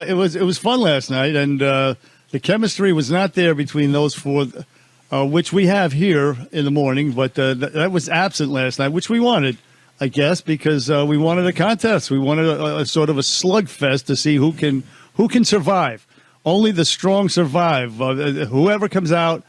It was fun last night, and the chemistry was not there between those four, which we have here in the morning, but that was absent last night, which we wanted, I guess, because we wanted a contest. We wanted a sort of a slugfest to see who can survive. Only the strong survive. Whoever comes out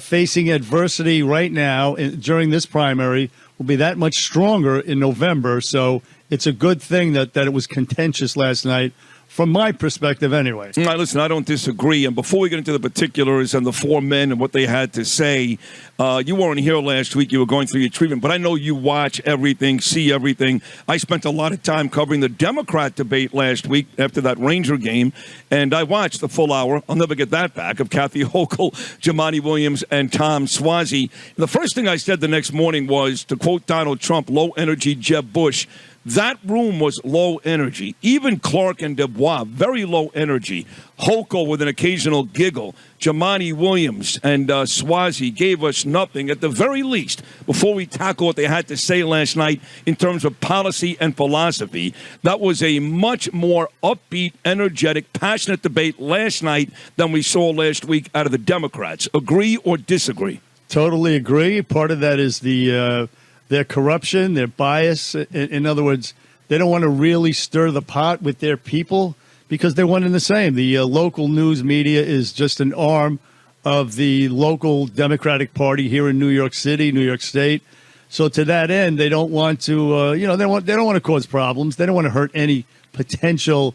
facing adversity right now during this primary will be that much stronger in November. So it's a good thing that it was contentious last night. From my perspective, anyway. All right, listen, I don't disagree. And before we get into the particulars and the four men and what they had to say, you weren't here last week. You were going through your treatment. But I know you watch everything, see everything. I spent a lot of time covering the Democrat debate last week after that Ranger game. And I watched the full hour. I'll never get that back of Kathy Hochul, Jumaane Williams, and Tom Suozzi. The first thing I said the next morning was, to quote Donald Trump, low-energy Jeb Bush, that room was low energy. Even Clark and Dubois, very low energy. Hochul with an occasional giggle. Jumaane Williams and Suozzi gave us nothing, at the very least, before we tackle what they had to say last night in terms of policy and philosophy. That was a much more upbeat, energetic, passionate debate last night than we saw last week out of the Democrats. Agree or disagree? Totally agree. Part of that is their corruption, their bias. In other words, they don't want to really stir the pot with their people because they're one and the same. The local news media is just an arm of the local Democratic Party here in New York City, New York State. So to that end, they don't want to, they don't want to cause problems. They don't want to hurt any potential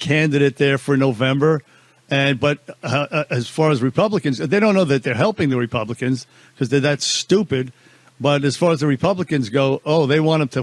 candidate there for November. But as far as Republicans, they don't know that they're helping the Republicans because they're that stupid. But as far as the Republicans go, they want them to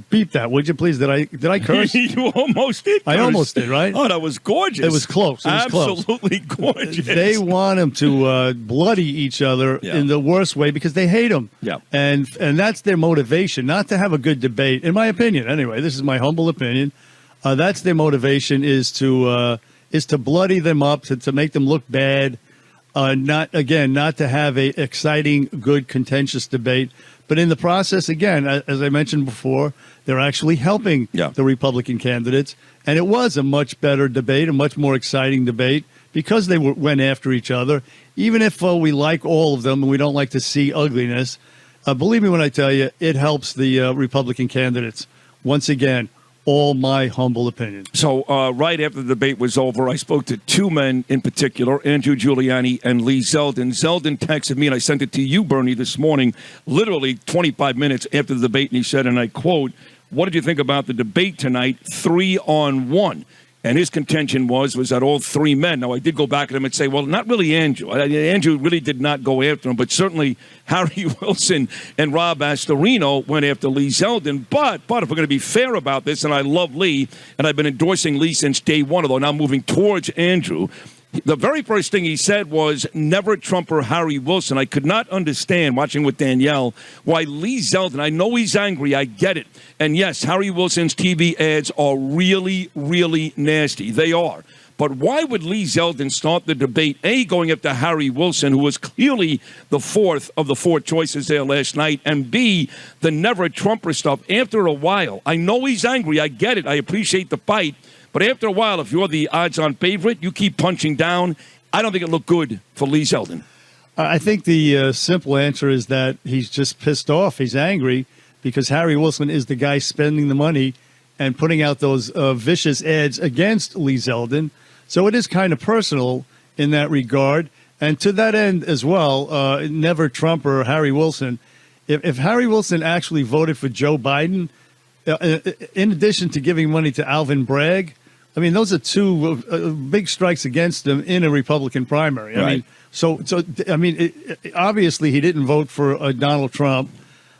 beep that. Would you please? Did I curse? You almost did. I almost did, right? Oh, that was gorgeous. It was close. It was absolutely close. Gorgeous. They want them to bloody each other in the worst way because they hate them. Yeah. And that's their motivation, not to have a good debate, in my opinion. Anyway, this is my humble opinion. That's their motivation is to bloody them up, to make them look bad. Not to have a exciting, good, contentious debate, but in the process, again, as I mentioned before, they're actually helping the Republican candidates, and it was a much better debate, a much more exciting debate because they went after each other. Even if we like all of them and we don't like to see ugliness, believe me when I tell you, it helps the Republican candidates. Once again, all my humble opinion. So right after the debate was over, I spoke to two men in particular, Andrew Giuliani and Lee Zeldin. Zeldin texted me, and I sent it to you, Bernie, this morning, literally 25 minutes after the debate, and he said, and I quote, "What did you think about the debate tonight, 3-on-1? And his contention was that all three men. Now, I did go back at him and say, well, not really Andrew. Andrew really did not go after him, but certainly Harry Wilson and Rob Astorino went after Lee Zeldin. But if we're going to be fair about this, and I love Lee, and I've been endorsing Lee since day one, although now moving towards Andrew, the very first thing he said was, never Trumper Harry Wilson. I could not understand, watching with Danielle, why Lee Zeldin, I know he's angry, I get it. And yes, Harry Wilson's TV ads are really, really nasty. They are. But why would Lee Zeldin start the debate, A, going after Harry Wilson, who was clearly the fourth of the four choices there last night, and B, the never Trumper stuff after a while? I know he's angry, I get it, I appreciate the fight. But after a while, if you're the odds-on favorite, you keep punching down. I don't think it looked good for Lee Zeldin. I think the simple answer is that he's just pissed off. He's angry because Harry Wilson is the guy spending the money and putting out those vicious ads against Lee Zeldin. So it is kind of personal in that regard. And to that end as well, never Trumper Harry Wilson. If Harry Wilson actually voted for Joe Biden, in addition to giving money to Alvin Bragg, I mean, those are two big strikes against him in a Republican primary. Right. I mean, obviously he didn't vote for Donald Trump.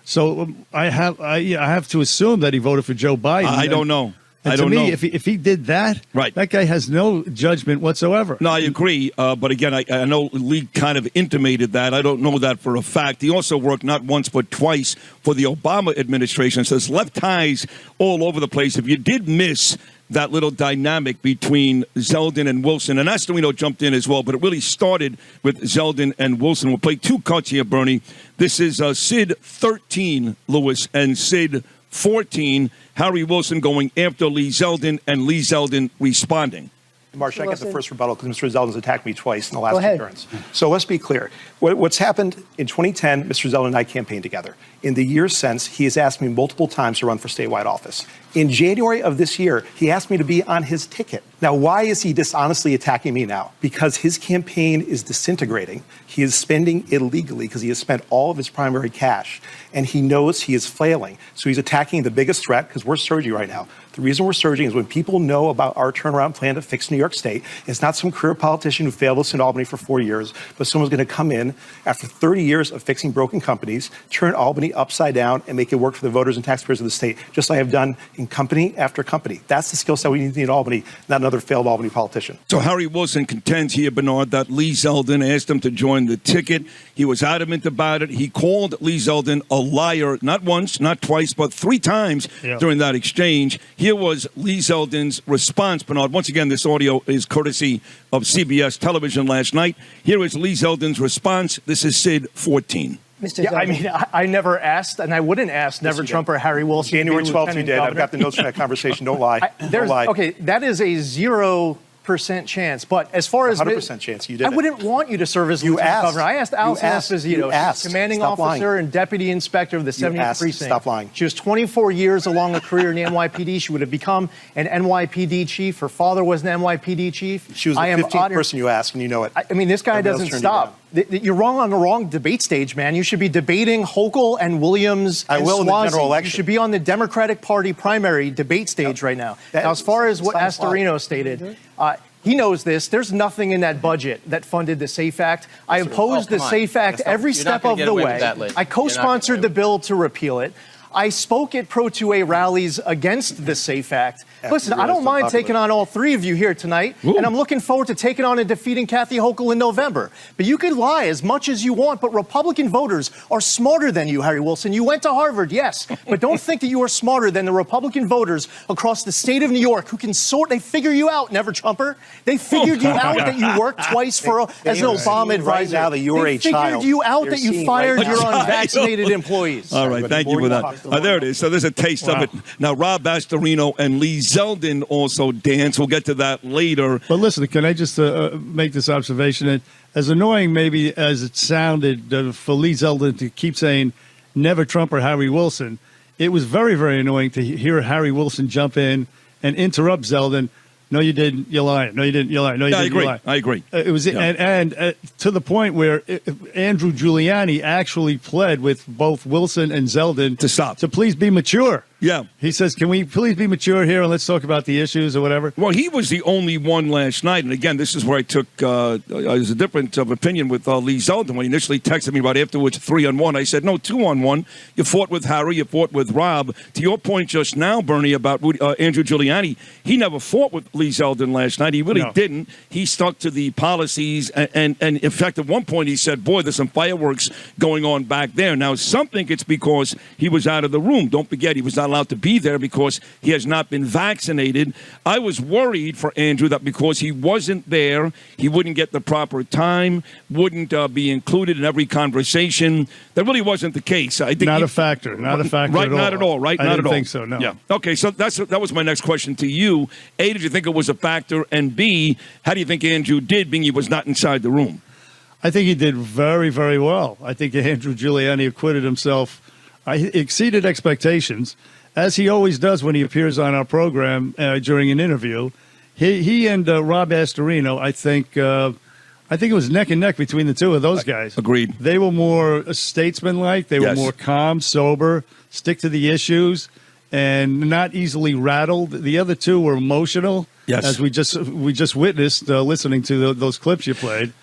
So I have to assume that he voted for Joe Biden. I don't know. And to me, if he did that, right, that guy has no judgment whatsoever. No, I agree. But again, I know Lee kind of intimated that. I don't know that for a fact. He also worked not once but twice for the Obama administration. So there's left ties all over the place. If you did miss that little dynamic between Zeldin and Wilson, and Astorino jumped in as well, but it really started with Zeldin and Wilson. We'll play two cuts here, Bernie. This is Sid 13, Lewis, and Sid 14. Harry Wilson going after Lee Zeldin and Lee Zeldin responding. Marcia, I get the first rebuttal because Mr. Zeldin's attacked me twice in the last two turns. So let's be clear. What's happened in 2010, Mr. Zeldin and I campaigned together. In the years since, he has asked me multiple times to run for statewide office. In January of this year, he asked me to be on his ticket. Now, why is he dishonestly attacking me now? Because his campaign is disintegrating. He is spending illegally because he has spent all of his primary cash, and he knows he is flailing. So he's attacking the biggest threat because we're surging right now. The reason we're surging is when people know about our turnaround plan to fix New York State, it's not some career politician who failed us in Albany for 4 years, but someone's going to come in after 30 years of fixing broken companies, turn Albany upside down, and make it work for the voters and taxpayers of the state, just like I've done in company after company. That's the skill set we need in Albany, not another failed Albany politician. So Harry Wilson contends here, Bernard, that Lee Zeldin asked him to join the ticket. He was adamant about it. He called Lee Zeldin a liar, not once, not twice, but 3 times during that exchange. Here was Lee Zeldin's response, Bernard. Once again, this audio is courtesy of CBS television last night. Here is Lee Zeldin's response. This is Sid 14. Yeah, I mean, I never asked, and I wouldn't ask never Trump or Harry Wilson. January 12th, you did. I've got the notes from that conversation. Don't lie. Don't lie. Okay, that is a 0% chance. But as far as 100% chance, you did. I wouldn't want you to serve as lieutenant governor. I asked Allison Esposito, commanding officer and deputy inspector of the 70th precinct. Stop lying. She was 24 years along a career in the NYPD. She would have become an NYPD chief. Her father was an NYPD chief. She was the 15th person you asked, and you know it. I mean, this guy doesn't stop. You're wrong on the wrong debate stage, man. You should be debating Hochul and Williams and will in the general Suozzi. election. You should be on the Democratic Party primary debate stage right now. Now, as far as what Astorino stated, he knows this. There's nothing in that budget that funded the SAFE Act. I opposed the SAFE Act every step of the way. I co-sponsored the bill to repeal it. I spoke at Pro 2A rallies against the SAFE Act. Listen, I don't mind taking on all 3 of you here tonight, and I'm looking forward to taking on and defeating Kathy Hochul in November. But you can lie as much as you want, but Republican voters are smarter than you, Harry Wilson. You went to Harvard, yes, but don't think that you are smarter than the Republican voters across the state of New York who can they figure you out, Never Trumper. They figured you out that you worked twice as an Obama advisor. Right now that you were a child. They figured you out that you fired your unvaccinated employees. All right, thank you for that. There it is. So there's a taste of it. Now, Rob Astorino and Lee Zeldin also dance. We'll get to that later. But listen, can I just make this observation? As annoying maybe as it sounded for Lee Zeldin to keep saying never Trump or Harry Wilson, it was very, very annoying to hear Harry Wilson jump in and interrupt Zeldin. No, you didn't. You're lying. No, you didn't. You're lying. No, you didn't. You're lying. I agree. It was, and to the point where Andrew Giuliani actually pled with both Wilson and Zeldin to stop, to please be mature. Yeah. He says, can we please be mature here and let's talk about the issues or whatever? Well, he was the only one last night. And again, this is where I took a different opinion with Lee Zeldin. When he initially texted me about afterwards 3-on-1, I said, no, 2-on-1. You fought with Harry. You fought with Rob. To your point just now, Bernie, about Andrew Giuliani, he never fought with Lee Zeldin last night. He really didn't. He stuck to the policies. And in fact, at one point he said, boy, there's some fireworks going on back there. Now, some think it's because he was out of the room. Don't forget, he was not allowed to be there because he has not been vaccinated. I was worried for Andrew that because he wasn't there, he wouldn't get the proper time, wouldn't be included in every conversation. That really wasn't the case. I think not a factor. Not a factor right, at all. Not at all, right? I not didn't at all. think so, no. Yeah. Okay, so that was my next question to you. A, did you think it was a factor? And B, how do you think Andrew did, being he was not inside the room? I think he did very, very well. I think Andrew Giuliani acquitted himself. He exceeded expectations, as he always does when he appears on our program during an interview. He and Rob Astorino, I think it was neck and neck between the two of those guys. Agreed. They were more statesmanlike. They were more calm, sober, stick to the issues, and not easily rattled. The other two were emotional, as we just witnessed listening to those clips you played.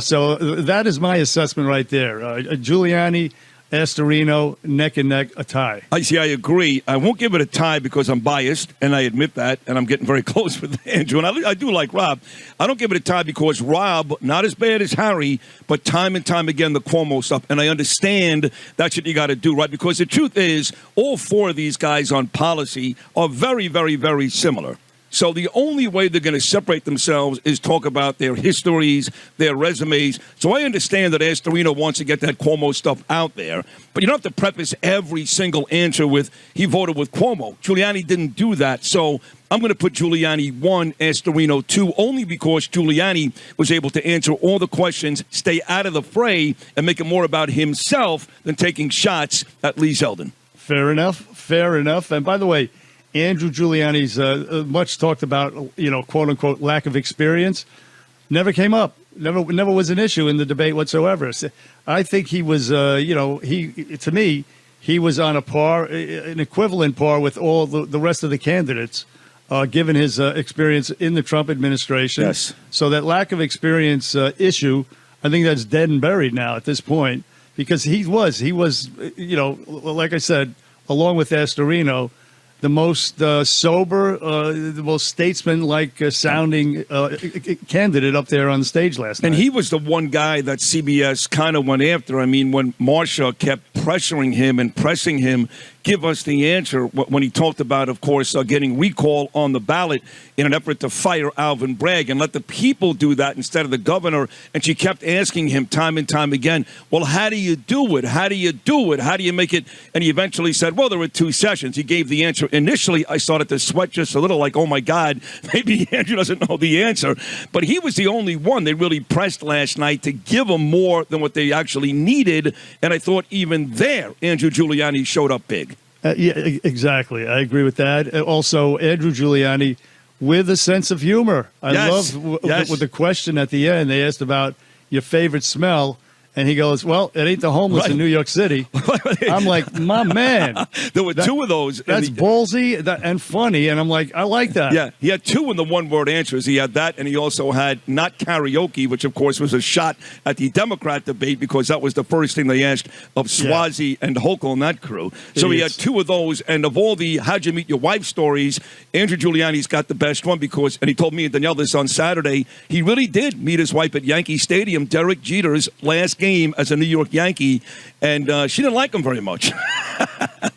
So that is my assessment right there. Giuliani, Astorino, neck and neck, a tie. I agree. I won't give it a tie because I'm biased, and I admit that, and I'm getting very close with Andrew. And I do like Rob. I don't give it a tie because Rob, not as bad as Harry, but time and time again, the Cuomo stuff. And I understand that's what you got to do, right? Because the truth is, all 4 of these guys on policy are very, very, very similar. So the only way they're going to separate themselves is talk about their histories, their resumes. So I understand that Astorino wants to get that Cuomo stuff out there, but you don't have to preface every single answer with he voted with Cuomo. Giuliani didn't do that. So I'm going to put Giuliani 1, Astorino 2, only because Giuliani was able to answer all the questions, stay out of the fray, and make it more about himself than taking shots at Lee Zeldin. Fair enough. Fair enough. And by the way, Andrew Giuliani's much talked about, quote unquote, lack of experience never came up. Never was an issue in the debate whatsoever. I think he was, to me, he was on a par, an equivalent par with all the rest of the candidates, given his experience in the Trump administration. Yes. So that lack of experience issue, I think that's dead and buried now at this point, because he was, like I said, along with Astorino, the most sober, the most statesman-like sounding candidate up there on the stage last night. And he was the one guy that CBS kind of went after. I mean, when Marsha kept pressuring him and pressing him, give us the answer, when he talked about, of course, getting recall on the ballot in an effort to fire Alvin Bragg and let the people do that instead of the governor. And she kept asking him time and time again, well, how do you do it? How do you do it? How do you make it? And he eventually said, well, there were 2 sessions. He gave the answer. Initially, I started to sweat just a little like, oh, my God, maybe Andrew doesn't know the answer. But he was the only one they really pressed last night to give him more than what they actually needed. And I thought even there, Andrew Giuliani showed up big. Yeah, exactly. I agree with that. Also, Andrew Giuliani with a sense of humor. I love with the question at the end. They asked about your favorite smell. And he goes, well, it ain't the homeless in New York City. I'm like, my man. There were 2 of those. That's ballsy and funny. And I'm like, I like that. Yeah, he had 2 in the one-word answers. He had that, and he also had not karaoke, which, of course, was a shot at the Democrat debate because that was the first thing they asked of Swazi and Hochul and that crew. So he had 2 of those. And of all the how'd you meet your wife stories, Andrew Giuliani's got the best one because, and he told me and Danielle this on Saturday, he really did meet his wife at Yankee Stadium, Derek Jeter's last game as a New York Yankee, and she didn't like him very much,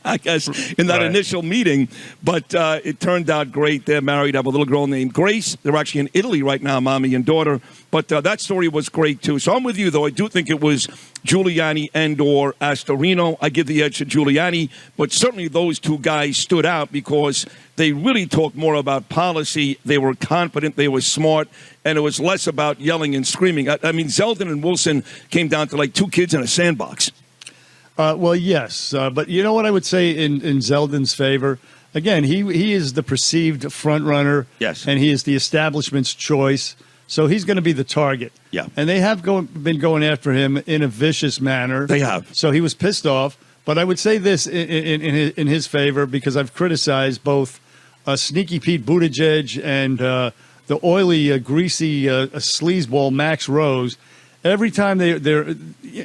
I guess, in that initial meeting. But it turned out great. They're married, have a little girl named Grace. They're actually in Italy right now, mommy and daughter. But that story was great, too. So I'm with you, though. I do think it was Giuliani and or Astorino. I give the edge to Giuliani. But certainly those 2 guys stood out because they really talked more about policy. They were confident. They were smart. And it was less about yelling and screaming. I mean, Zeldin and Wilson came down to like 2 kids in a sandbox. Well, yes. But you know what I would say in Zeldin's favor? Again, he is the perceived front runner. Yes. And he is the establishment's choice. So he's going to be the target. Yeah. And they have been going after him in a vicious manner. They have. So he was pissed off. But I would say this in his favor, because I've criticized both Sneaky Pete Buttigieg and the oily, greasy sleazeball Max Rose. Every time they're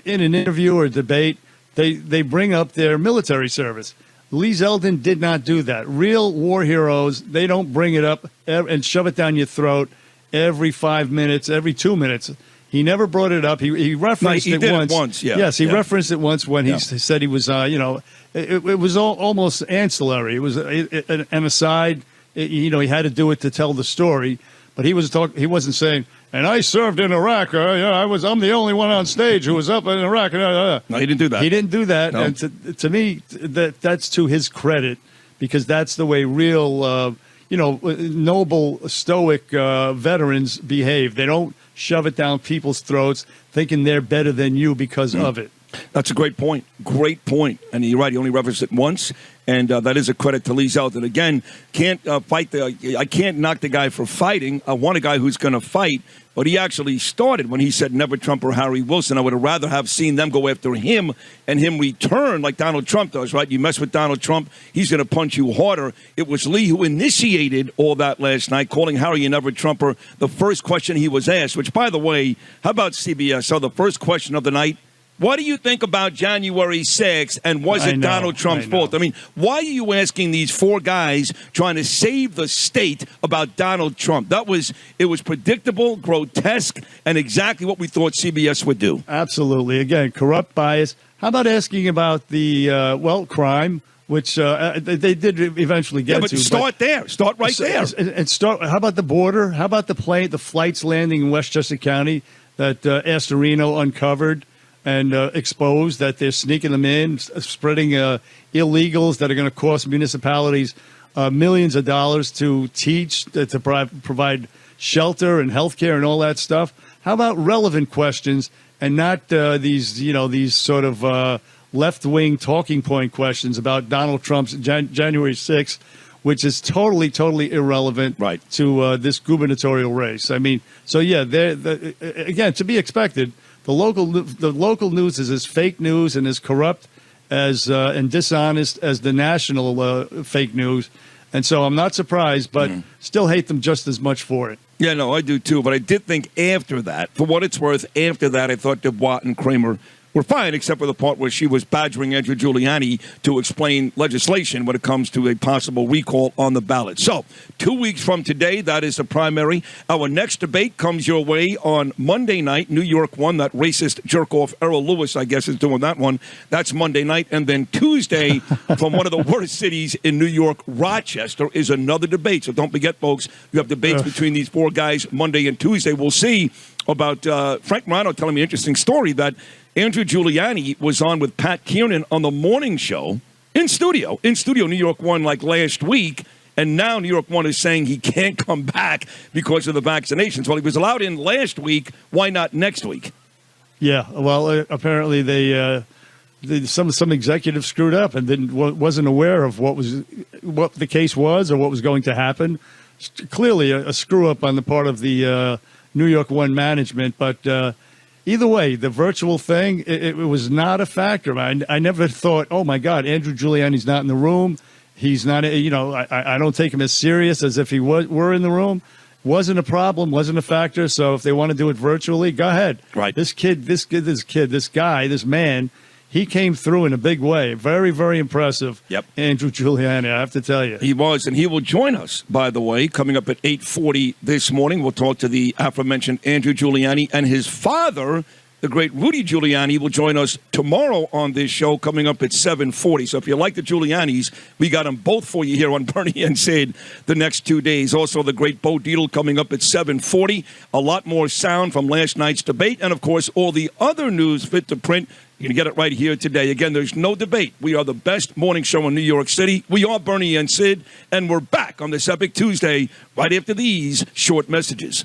in an interview or debate, they bring up their military service. Lee Zeldin did not do that. Real war heroes, they don't bring it up and shove it down your throat every 5 minutes, every 2 minutes. He never brought it up. He referenced he it did once. It once, yeah. Yes, he yeah. referenced it once when he said he was, it was almost ancillary. It was an aside. He had to do it to tell the story. But he wasn't saying, and I served in Iraq. I'm the only one on stage who was up in Iraq. No, he didn't do that. He didn't do that. No. And to me, that's to his credit, because that's the way real, noble, stoic veterans behave. They don't shove it down people's throats thinking they're better than you because of it. That's a great point. Great point. And you're right. He only referenced it once. And that is a credit to Lee Zeldin. Again, I can't knock the guy for fighting. I want a guy who's going to fight. But he actually started when he said never Trump or Harry Wilson. I would have rather have seen them go after him and him return like Donald Trump does, right? You mess with Donald Trump, he's going to punch you harder. It was Lee who initiated all that last night, calling Harry a never Trumper the first question he was asked, which, by the way, how about CBS? So the first question of the night, what do you think about January 6th, and was it Donald Trump's fault? I mean, why are you asking these 4 guys trying to save the state about Donald Trump? It was predictable, grotesque, and exactly what we thought CBS would do. Absolutely. Again, corrupt bias. How about asking about the, crime which they did eventually get Yeah, but to. start there. Start right there. And start. How about the border? How about the flights landing in Westchester County that Astorino uncovered and exposed that they're sneaking them in, spreading illegals that are going to cost municipalities millions of dollars to teach, to provide shelter and health care and all that stuff. How about relevant questions and not these sort of left-wing talking point questions about Donald Trump's January 6th, which is totally, totally irrelevant to this gubernatorial race. I mean, so yeah, again, to be expected. The local news is as fake news and as corrupt as and dishonest as the national fake news, and so I'm not surprised, but still hate them just as much for it. Yeah, no, I do too. But I did think after that, for what it's worth, after that, I thought DuBois and Kramer were fine, except for the part where she was badgering Andrew Giuliani to explain legislation when it comes to a possible recall on the ballot. So, 2 weeks from today, that is the primary. Our next debate comes your way on Monday night. New York 1, that racist jerk-off Errol Lewis, I guess, is doing that one. That's Monday night. And then Tuesday, from one of the worst cities in New York, Rochester, is another debate. So don't forget, folks, you have debates between these four guys Monday and Tuesday. We'll see about Frank Morano telling me an interesting story that Andrew Giuliani was on with Pat Kiernan on the morning show in studio, New York 1, like last week. And now New York 1 is saying he can't come back because of the vaccinations. Well, he was allowed in last week. Why not next week? Yeah, well, apparently some executive screwed up and wasn't aware of what the case was or what was going to happen. Clearly a screw up on the part of the New York 1 management, but either way, the virtual thing, it was not a factor. I never thought, oh, my God, Andrew Giuliani's not in the room. He's not, I don't take him as serious as if he were in the room. Wasn't a problem, wasn't a factor. So if they want to do it virtually, go ahead. Right. This man, he came through in a big way. Very, very impressive. Yep. Andrew Giuliani, I have to tell you. He was, and he will join us, by the way, coming up at 8:40 this morning. We'll talk to the aforementioned Andrew Giuliani, and his father, the great Rudy Giuliani, will join us tomorrow on this show, coming up at 7:40. So if you like the Giulianis, we got them both for you here on Bernie and Sid the next 2 days. Also, the great Bo Dietl coming up at 7:40. A lot more sound from last night's debate, and, of course, all the other news fit to print. You can get it right here today. Again, there's no debate. We are the best morning show in New York City. We are Bernie and Sid, and we're back on this Epic Tuesday right after these short messages.